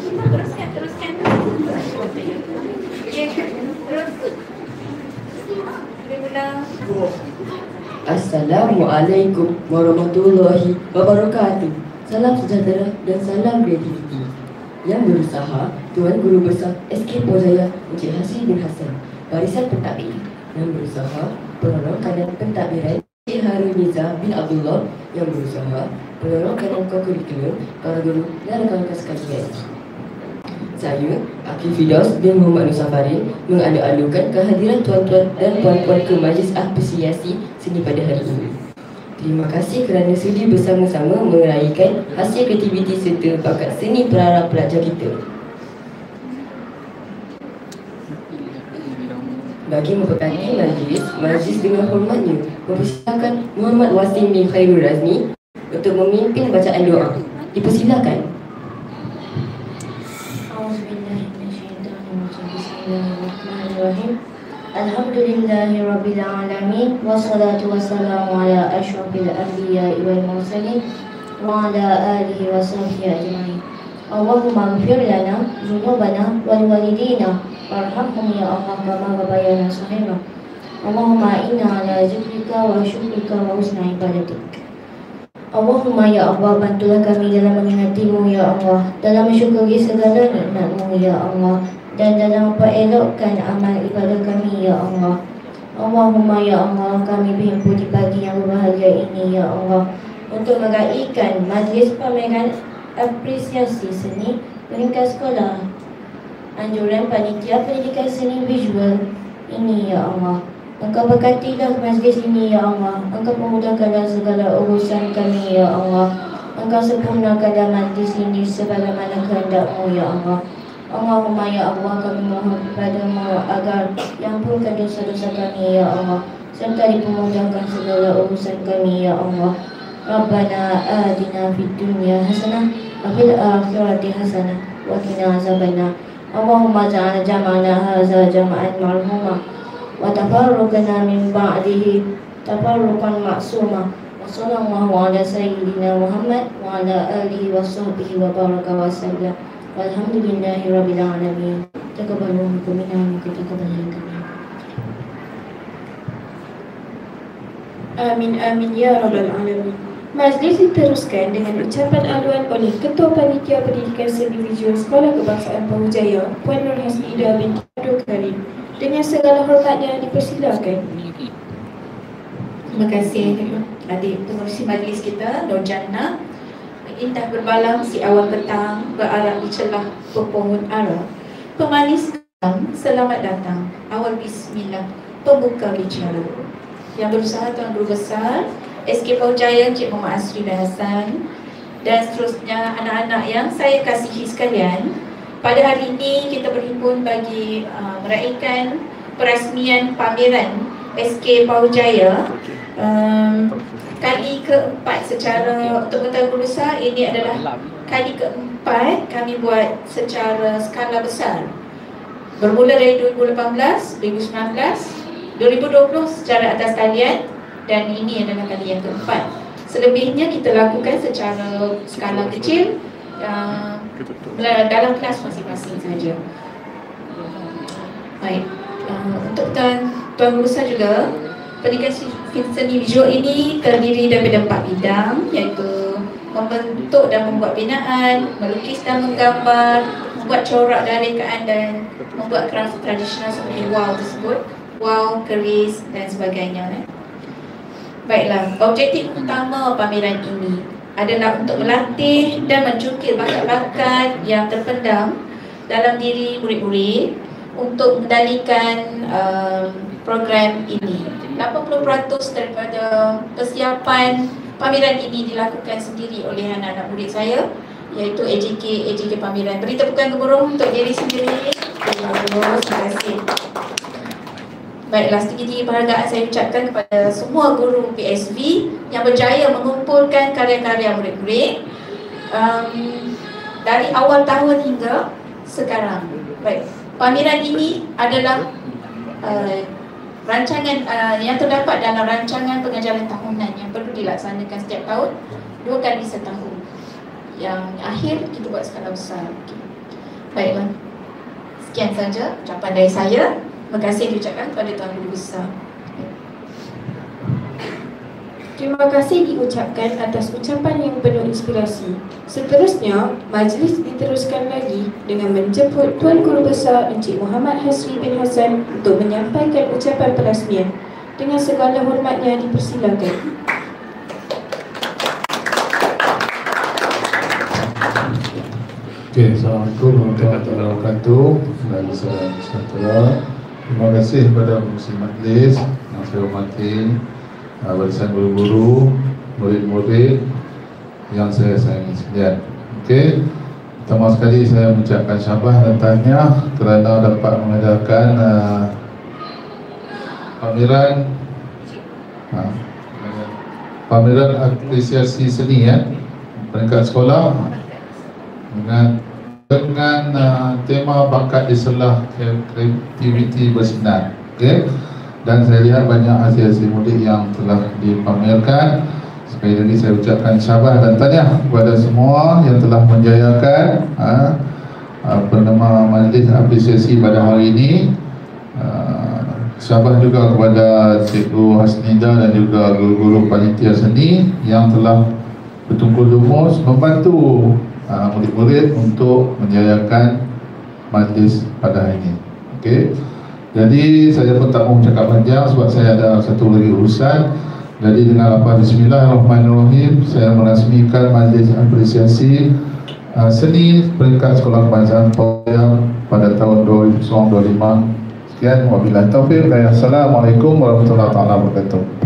Teruskan. Okey, terus. Assalamualaikum warahmatullahi wabarakatuh. Salam sejahtera dan salam kreativiti. Yang berusaha Tuan Guru Besar SK Paujaya Encik Hasri bin Hassan, Barisan Pentadbir. Yang berusaha Penolong Kanan Pentadbiran Encik Harun Niza bin Abdullah. Yang berusaha Penolong Kanan Kokurikulum para guru dan rakan-rakan sekalian. Saya, Akil Fidaus bin Muhammad Nusafarin, mengadu-adukan kehadiran tuan-tuan dan puan-puan ke Majlis Apresiasi Seni pada hari ini. Terima kasih kerana sudi bersama-sama meraihkan hasil kreativiti serta bakat seni para pelajar kita. Bagi memperkati majlis dengan hormatnya mempersilakan Muhammad Wasim bin Khairul Razmi untuk memimpin bacaan doa. Dipersilakan. Bismillahirrahmanirrahim. Alhamdulillahirabbil alamin wassalatu wassalamu ala asyrafil anbiya'i wal mursalin wa ala alihi washabbihi ajmain. Allahumma ighfir lana dzunubana wal walidina warhamhum ya Allah kama rabbayana shaghira. Allahumma inna ala zikrika wa syukrika wa husni ibadatik. Allahumma ya Allah, bantulah kami dalam mengingatimu ya Allah, dalam mensyukuri segala nikmat-Mu ya Allah, dan dalam mengelokkan amal ibadah kami ya Allah. Allahumma ya Allah, kami berhimpun di pagi yang berbahagia ini ya Allah untuk meraihkan majlis pameran apresiasi seni peringkat sekolah anjuran panitia pendidikan seni visual ini ya Allah. Engkau berkatilah majlis ini ya Allah. Engkau memudahkanlah segala urusan kami ya Allah. Engkau sempurnakanlah majlis ini sebagaimana kehendak-Mu ya Allah. Allahumma ya Allah, kami mohon kepada-Mu agar diampunkan dosa-dosa kami ya Allah, serta dipermudahkan segala urusan kami ya Allah. Rabbana atina fid dunya hasanah wa fil akhirati hasanah wa qina azabannar. Allahumma ja'al jam'ana hadza jam'an marhuma wa tafarruqana min ba'dihi tafarruqan ma'suma. Wa sallallahu ala sayyidina Muhammad wa ala alihi wa sahbihi wa baraka wa sallam. Walhamdulillahirabbil alamin. Taqabbalu minkum minna kita kembali kami. Amin amin ya rabbal alamin. Majlis diteruskan dengan ucapan aluan oleh Ketua Panitia Pendidikan Seni Visual Sekolah Kebangsaan Paujaya, Puan Nur Hasnida binti Abdul Karim. Dengan segala hormatnya dipersilakan. Terima kasih adik pengurusi majlis kita, Nur Jannah. Indah berbalang si awan petang berarah di celah pepohon ara. Pemanis selamat datang. Awal bismillah, pembuka bicara. Yang berusaha Tuan Guru Besar SK Paujaya Encik Muhammad Asri bin Hassan, dan seterusnya anak-anak yang saya kasihi sekalian. Pada hari ini kita berhimpun bagi meraihkan perasmian pameran SK Paujaya kali keempat secara untuk Tuan Guru Besar. Ini adalah kali keempat kami buat secara skala besar. Bermula dari 2018, 2019, 2020 secara atas talian, dan ini adalah kali yang keempat. Selebihnya kita lakukan secara skala kecil dalam kelas masing-masing saja. Baik, untuk Tuan Guru Besar juga, pendidikan seni visual ini terdiri daripada 4 bidang, iaitu membentuk dan membuat binaan, melukis dan menggambar, membuat corak dan rekaan, dan membuat kraft tradisional seperti wau tersebut, wau, keris dan sebagainya. Baiklah, objektif utama pameran ini adalah untuk melatih dan mencukir bakat-bakat yang terpendam dalam diri murid-murid untuk mengendalikan program ini. 80% daripada persiapan pameran ini dilakukan sendiri oleh anak-anak murid saya, iaitu AJK pameran. Beri tepukan gemuruh untuk diri sendiri. Terima kasih. Baiklah, sedikit penghargaan saya ucapkan kepada semua guru PSV yang berjaya mengumpulkan karya-karya murid-murid dari awal tahun hingga sekarang. Baik, pameran ini adalah rancangan yang terdapat dalam rancangan pengajaran tahunan yang perlu dilaksanakan setiap tahun 2 kali setahun. Yang akhir kita buat skala besar. Baiklah. Sekian saja ucapan dari saya. Terima kasih diucapkan kepada Tuan Guru Besar. Terima kasih diucapkan atas ucapan yang penuh inspirasi. Seterusnya, majlis diteruskan lagi dengan menjemput Tuan Guru Besar Encik Muhammad Hasri bin Hassan untuk menyampaikan ucapan perasmian. Dengan segala hormatnya dipersilakan. Assalamualaikum warahmatullahi wabarakatuh. Dan salam sejahtera. Terima kasih kepada pengurusi majlis yang saya hormati, barisan guru-guru, murid-murid yang saya sayangi sekalian. Pertama sekali saya mengucapkan syabas dan tahniah kerana dapat mengajarkan pameran apresiasi seni peringkat sekolah dengan tema bakat di selah kreativiti bersinar. Dan saya lihat banyak hasil-hasil mudik yang telah dipamerkan. Sekali lagi saya ucapkan syabas dan tahniah kepada semua yang telah menjayakan bernama majlis apresiasi pada hari ini. Syabas juga kepada Cikgu Hasnida dan juga guru-guru panitia seni yang telah bertungkus lumus membantu murid-murid untuk menjayakan majlis pada hari ini. Jadi saya pun tak mau cakap panjang sebab saya ada satu lagi urusan. Jadi dengan lafaz Bismillahirrahmanirrahim, saya merasmikan majlis apresiasi seni peringkat sekolah kebangsaan Pawang pada tahun 2025. Sekian, wabillahi taufiq. Assalamualaikum warahmatullahi wabarakatuh.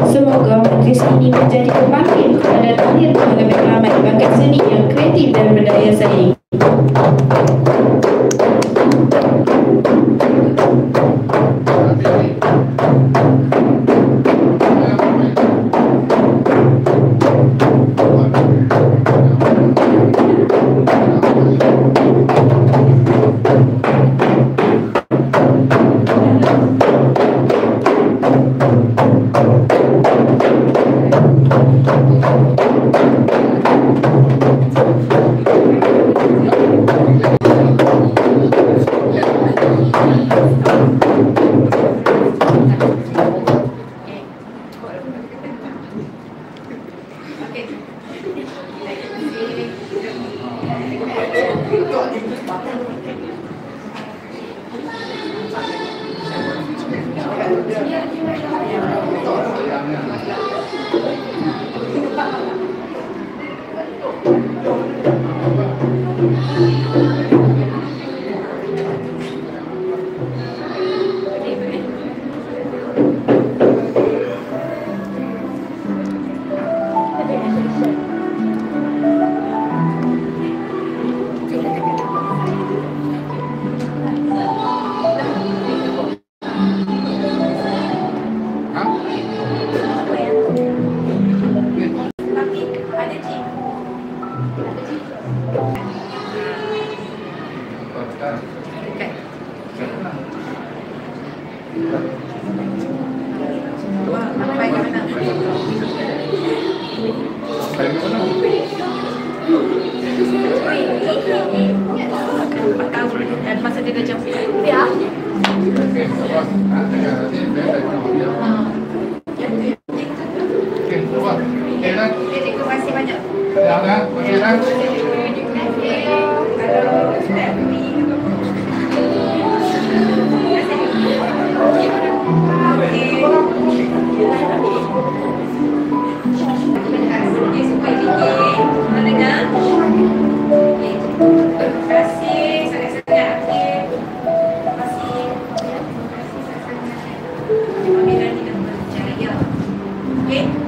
Semoga majlis ini menjadi pembangkit kepada lahir lebih ramai bakat seni yang kreatif dan berdaya saing. Dan masa dia jam ya. Terima kasih banyak. Okay.